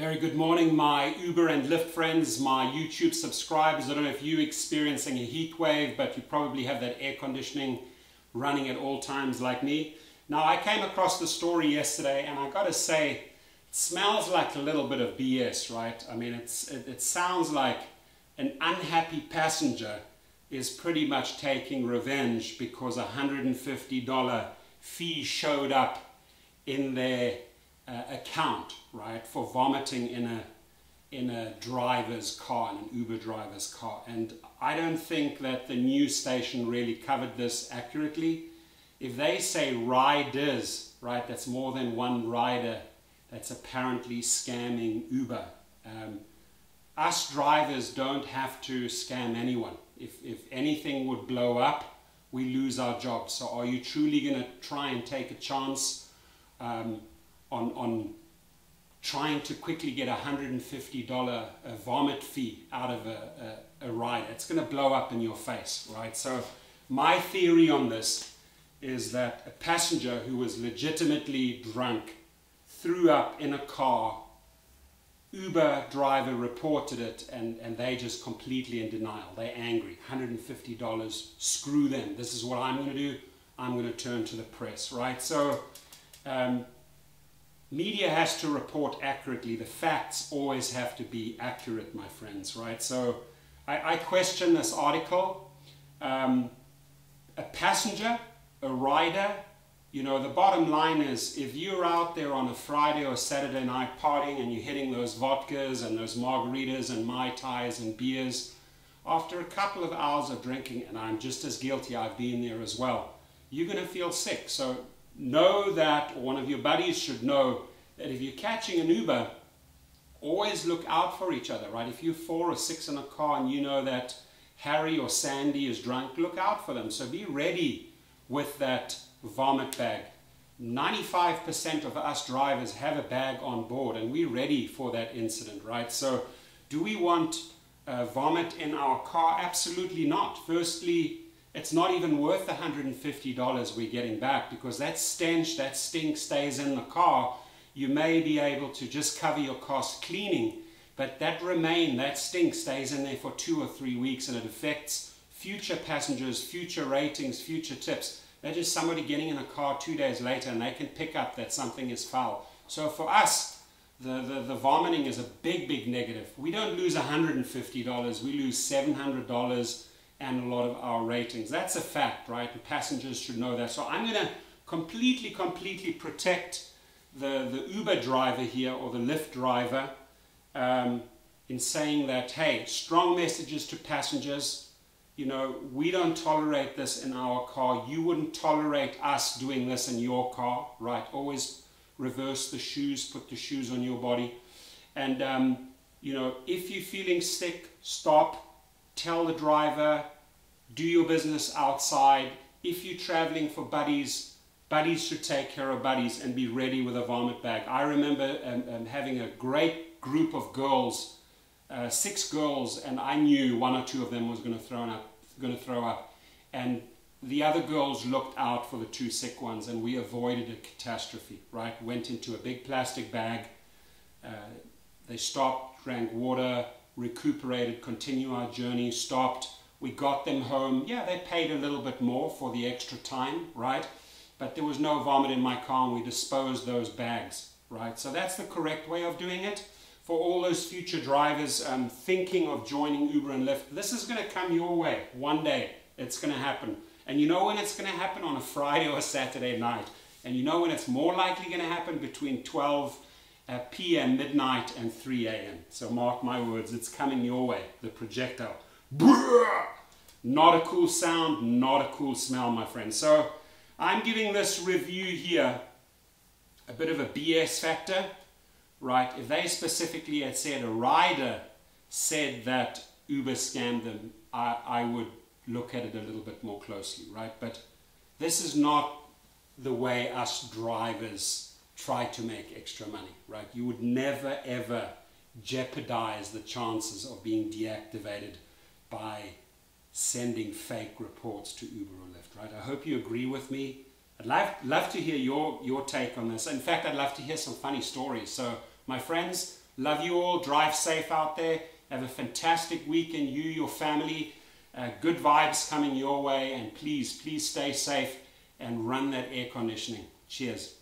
Very good morning, my Uber and Lyft friends, my YouTube subscribers. I don't know if you're experiencing a heat wave, but you probably have that air conditioning running at all times like me. Now, I came across the story yesterday, and I got to say, it smells like a little bit of BS, right? I mean, it sounds like an unhappy passenger is pretty much taking revenge because a $150 fee showed up in their account, right, for vomiting in a driver's car, in an Uber driver's car. And I don't think that the news station really covered this accurately. If they say riders, right, that's more than one rider that's apparently scamming Uber. Us drivers don't have to scam anyone. If anything would blow up, we lose our job. So are you truly going to try and take a chance on trying to quickly get a $150 vomit fee out of a rider? It's going to blow up in your face, right? So my theory on this is that a passenger who was legitimately drunk threw up in a car. Uber driver reported it, and they just completely in denial. They're angry. $150, screw them. This is what I'm going to do. I'm going to turn to the press, right? So media has to report accurately. The facts always have to be accurate, my friends, right? So I question this article. A passenger, a rider, you know, the bottom line is, if you're out there on a Friday or Saturday night partying and you're hitting those vodkas and those margaritas and Mai Tais and beers, after a couple of hours of drinking, and I'm just as guilty, I've been there as well, you're going to feel sick. So know that, or one of your buddies should know, that if you're catching an Uber, always look out for each other, right? If you're 4 or 6 in a car and you know that Harry or Sandy is drunk, look out for them. So be ready with that vomit bag. 95% of us drivers have a bag on board, and we're ready for that incident, right? So do we want vomit in our car? Absolutely not. Firstly, it's not even worth the $150 we're getting back, because that stench, that stink stays in the car. You may be able to just cover your costs cleaning, but that stink stays in there for 2 or 3 weeks, and it affects future passengers, future ratings, future tips. They're just somebody getting in a car 2 days later and they can pick up that something is foul. So for us, the vomiting is a big, big negative. We don't lose $150, we lose $700 and a lot of our ratings. That's a fact, right? And passengers should know that. So I'm going to completely protect the Uber driver here, or the Lyft driver, in saying that, hey, strong messages to passengers. You know, we don't tolerate this in our car. You wouldn't tolerate us doing this in your car, right? Always reverse the shoes, put the shoes on your body. And, you know, if you're feeling sick, stop, tell the driver, do your business outside. If you're traveling for buddies, buddies should take care of buddies and be ready with a vomit bag. I remember having a great group of girls, 6 girls, and I knew 1 or 2 of them was going to throw up, and the other girls looked out for the 2 sick ones, and we avoided a catastrophe, right? Went into a big plastic bag. They stopped, drank water, recuperated, continued our journey, stopped. We got them home. Yeah, they paid a little bit more for the extra time, right? But there was no vomit in my car, and we disposed those bags, right? So that's the correct way of doing it. For all those future drivers thinking of joining Uber and Lyft, this is going to come your way. One day it's going to happen. And you know when it's going to happen? On a Friday or a Saturday night. And you know when it's more likely going to happen? Between 12 p.m., midnight, and 3 a.m. So mark my words, it's coming your way. The projectile. Brrr! Not a cool sound, not a cool smell, my friend. So I'm giving this review here a bit of a BS factor. Right, if they specifically had said, a rider said that Uber scammed them, I would look at it a little bit more closely, right? But this is not the way us drivers try to make extra money, right? You would never ever jeopardize the chances of being deactivated by sending fake reports to Uber or Lyft, right? I hope you agree with me. I'd love to hear your take on this. In fact, I'd love to hear some funny stories. So my friends, Love you all. Drive safe out there. Have a fantastic weekend, you, your family. Good vibes coming your way, and please stay safe and run that air conditioning. Cheers.